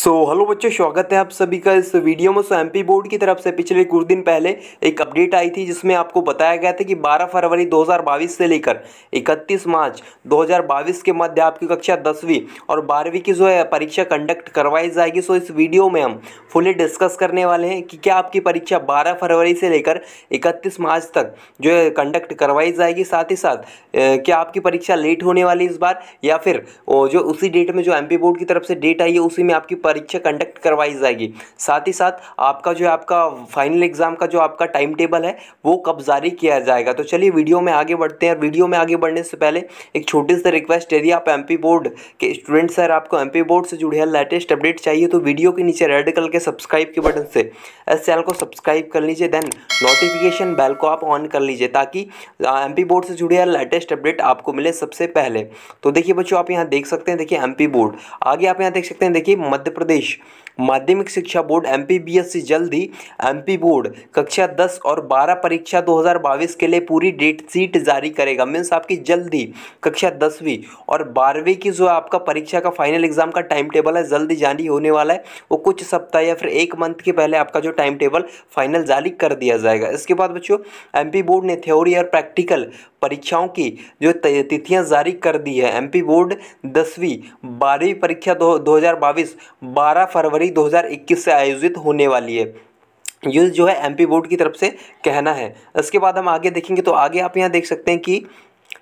Hello बच्चों, स्वागत है आप सभी का इस वीडियो में। एमपी बोर्ड की तरफ से पिछले कुछ दिन पहले एक अपडेट आई थी जिसमें आपको बताया गया था कि 12 फरवरी 2022 से लेकर 31 मार्च 2022 के मध्य आपकी कक्षा 10वीं और 12वीं की जो है परीक्षा कंडक्ट करवाई जाएगी। इस वीडियो में हम फुली डिस्कस करने वाले हैं कि क्या आपकी परीक्षा 12 फरवरी से लेकर 31 मार्च तक जो है कंडक्ट करवाई जाएगी। साथ ही साथ क्या आपकी परीक्षा लेट होने वाली इस बार, या फिर जो उसी डेट में जो एमपी बोर्ड की तरफ से डेट आई है उसी में आपकी परीक्षा कंडक्ट करवाई जाएगी। साथ ही साथ आपका जो है आपका फाइनल एग्जाम का जो आपका टाइम टेबल है वो कब जारी किया जाएगा। तो चलिए वीडियो में आगे बढ़ते हैं। वीडियो में आगे बढ़ने से पहले एक छोटी सी रिक्वेस्ट, यदि आप एमपी बोर्ड के स्टूडेंट्स हैं, आपको एमपी बोर्ड से जुड़े लेटेस्ट अपडेट चाहिए तो वीडियो के नीचे रेड कलर के सब्सक्राइब के बटन से इस चैनल को सब्सक्राइब कर लीजिए, देन नोटिफिकेशन बेल को आप ऑन कर लीजिए ताकि एमपी बोर्ड से जुड़े लेटेस्ट अपडेट आपको मिले सबसे पहले। तो देखिए बच्चों, आप यहाँ देख सकते हैं, देखिए एमपी बोर्ड, आगे आप यहाँ देख सकते हैं, देखिए मध्य प्रदेश माध्यमिक शिक्षा बोर्ड एमपीबीएससी जल्द ही एमपी बोर्ड कक्षा 10 और 12 परीक्षा 2022 के लिए पूरी डेट शीट जारी करेगा। मीन्स आपकी जल्द ही कक्षा 10वीं और 12वीं की जो आपका परीक्षा का फाइनल एग्जाम का टाइम टेबल है जल्दी जारी होने वाला है। वो कुछ सप्ताह या फिर एक मंथ के पहले आपका जो टाइम टेबल फाइनल जारी कर दिया जाएगा। इसके बाद बच्चों एमपी बोर्ड ने थ्योरी और प्रैक्टिकल परीक्षाओं की जो तिथियां जारी कर दी है। एमपी बोर्ड 10वीं 12वीं परीक्षा 2022 12 फरवरी 2021 से आयोजित होने वाली है। ये जो है एमपी बोर्ड की तरफ से कहना है। इसके बाद हम आगे देखेंगे तो आगे आप यहाँ देख सकते हैं कि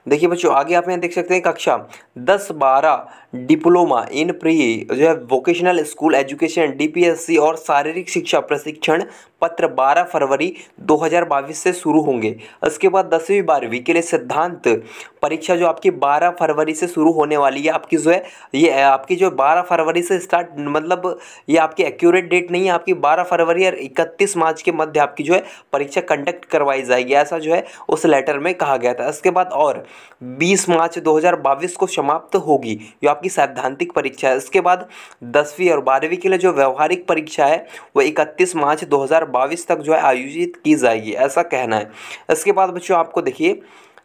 देखिए बच्चों, आगे आप यहाँ देख सकते हैं कक्षा 10-12 डिप्लोमा इन प्री जो है वोकेशनल स्कूल एजुकेशन डीपीएससी और शारीरिक शिक्षा प्रशिक्षण पत्र 12 फरवरी 2022 से शुरू होंगे। इसके बाद 10वीं 12वीं के लिए सिद्धांत परीक्षा जो आपकी 12 फरवरी से शुरू होने वाली है। आपकी जो है ये आपकी जो 12 फरवरी से स्टार्ट, मतलब ये आपकी एक्यूरेट डेट नहीं है, आपकी 12 फरवरी और 31 मार्च के मध्य आपकी जो है परीक्षा कंडक्ट करवाई जाएगी, ऐसा जो है उस लेटर में कहा गया था। इसके बाद और 20 मार्च 2022 को समाप्त होगी जो आपकी सैद्धांतिक परीक्षा है। इसके बाद 10वीं और 12वीं के लिए जो व्यवहारिक परीक्षा है वो 31 मार्च 2022 तक जो है आयोजित की जाएगी, ऐसा कहना है। इसके बाद बच्चों आपको देखिए,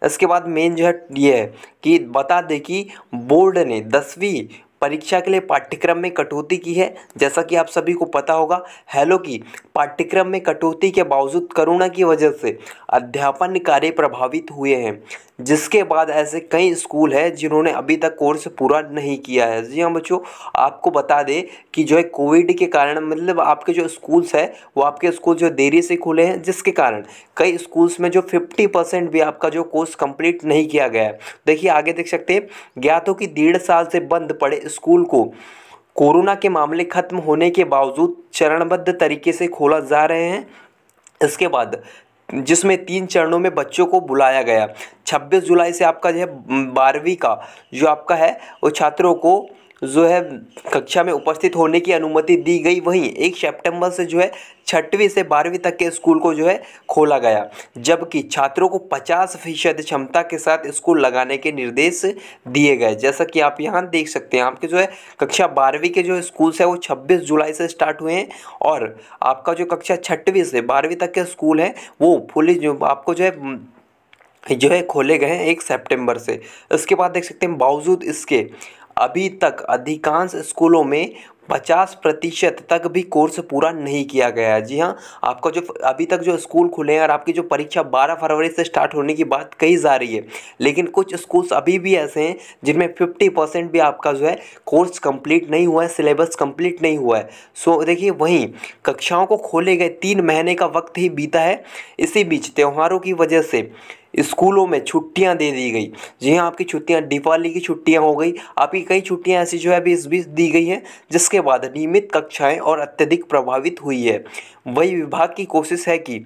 इसके बाद मेन जो है ये है कि बता दें कि बोर्ड ने 10वीं परीक्षा के लिए पाठ्यक्रम में कटौती की है। जैसा कि आप सभी को पता होगा, हेलो की पाठ्यक्रम में कटौती के बावजूद कोरोना की वजह से अध्यापन कार्य प्रभावित हुए हैं, जिसके बाद ऐसे कई स्कूल हैं जिन्होंने अभी तक कोर्स पूरा नहीं किया है। जी हाँ बच्चों, आपको बता दें कि जो है कोविड के कारण मतलब आपके जो स्कूल्स है वो आपके स्कूल जो देरी से खुले हैं, जिसके कारण कई स्कूल्स में जो 50% भी आपका जो कोर्स कंप्लीट नहीं किया गया है। देखिए आगे देख सकते हैं, ज्ञात हो कि 1.5 साल से बंद पड़े स्कूल को कोरोना के मामले खत्म होने के बावजूद चरणबद्ध तरीके से खोला जा रहे हैं। इसके बाद जिसमें 3 चरणों में बच्चों को बुलाया गया। 26 जुलाई से आपका जो है 12वीं का जो आपका है वो छात्रों को जो है कक्षा में उपस्थित होने की अनुमति दी गई। वहीं 1 सितंबर से जो है 6वीं से 12वीं तक के स्कूल को जो है खोला गया, जबकि छात्रों को 50% क्षमता के साथ स्कूल लगाने के निर्देश दिए गए। जैसा कि आप यहाँ देख सकते हैं, आपके जो है कक्षा 12वीं के जो स्कूल्स है वो 26 जुलाई से स्टार्ट हुए हैं और आपका जो कक्षा 6वीं से 12वीं तक के स्कूल हैं वो फुली जो आपको जो है खोले गए हैं 1 सितंबर से। इसके बाद देख सकते हैं, बावजूद इसके अभी तक अधिकांश स्कूलों में 50% तक भी कोर्स पूरा नहीं किया गया है। जी हाँ, आपका जो अभी तक जो स्कूल खुले हैं और आपकी जो परीक्षा 12 फरवरी से स्टार्ट होने की बात कही जा रही है, लेकिन कुछ स्कूल्स अभी भी ऐसे हैं जिनमें 50% भी आपका जो है कोर्स कंप्लीट नहीं हुआ है, सिलेबस कंप्लीट नहीं हुआ है। सो देखिए, वहीं कक्षाओं को खोले गए 3 महीने का वक्त ही बीता है। इसी बीच त्योहारों की वजह से स्कूलों में छुट्टियां दे दी गई। जी हाँ, आपकी छुट्टियां दीपावली की छुट्टियां हो गई, आपकी कई छुट्टियां ऐसी जो है अभी इस बीच दी गई हैं, जिसके बाद नियमित कक्षाएं और अत्यधिक प्रभावित हुई है। वही विभाग की कोशिश है कि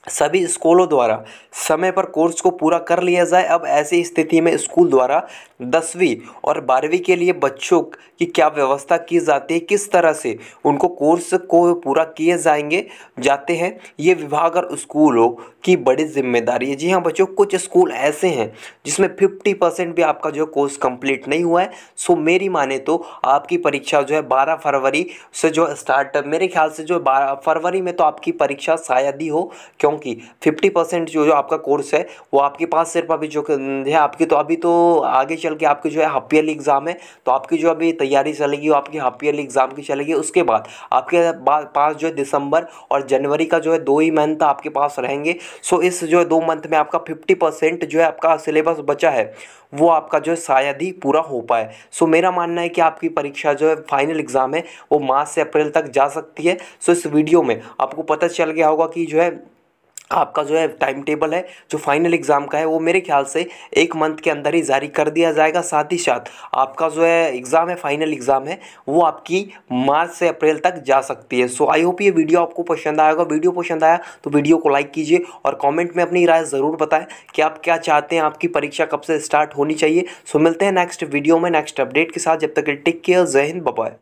सभी स्कूलों द्वारा समय पर कोर्स को पूरा कर लिया जाए। अब ऐसी स्थिति में स्कूल द्वारा 10वीं और 12वीं के लिए बच्चों की क्या व्यवस्था की जाती है, किस तरह से उनको कोर्स को पूरा किए जाते हैं, ये विभाग और स्कूलों की बड़ी जिम्मेदारी है। जी हाँ बच्चों, कुछ स्कूल ऐसे हैं जिसमें 50% भी आपका जो कोर्स कंप्लीट नहीं हुआ है। सो मेरी माने तो आपकी परीक्षा जो है 12 फरवरी से जो स्टार्ट, मेरे ख्याल से जो 12 फरवरी में तो आपकी परीक्षा शायद ही हो, क्योंकि क्योंकि 50% जो आपका कोर्स है वो आपके पास सिर्फ अभी जो है आपकी, तो अभी तो आगे चल के आपकी जो है हाफ ईयरली एग्ज़ाम है, तो आपकी जो अभी तैयारी चलेगी वो आपकी हाफ ईयरली एग्ज़ाम की चलेगी। उसके बाद आपके पास जो है दिसंबर और जनवरी का जो है 2 ही मंथ आपके पास रहेंगे। सो इस जो है 2 मंथ में आपका 50% जो है आपका सिलेबस बचा है वो आपका जो है शायद ही पूरा हो पाए। सो मेरा मानना है कि आपकी परीक्षा जो है फाइनल एग्ज़ाम है वो मार्च से अप्रैल तक जा सकती है। सो इस वीडियो में आपको पता चल गया होगा कि जो है आपका जो है टाइम टेबल है जो फाइनल एग्ज़ाम का है वो मेरे ख्याल से 1 मंथ के अंदर ही जारी कर दिया जाएगा। साथ ही साथ आपका जो है एग्ज़ाम है, फाइनल एग्ज़ाम है, वो आपकी मार्च से अप्रैल तक जा सकती है। सो आई होप ये वीडियो आपको पसंद आएगा। वीडियो पसंद आया तो वीडियो को लाइक कीजिए और कमेंट में अपनी राय ज़रूर बताएं कि आप क्या चाहते हैं, आपकी परीक्षा कब से स्टार्ट होनी चाहिए। सो मिलते हैं नेक्स्ट वीडियो में नेक्स्ट अपडेट के साथ। जब तक टेक केयर, जय हिंद, बाय बाय।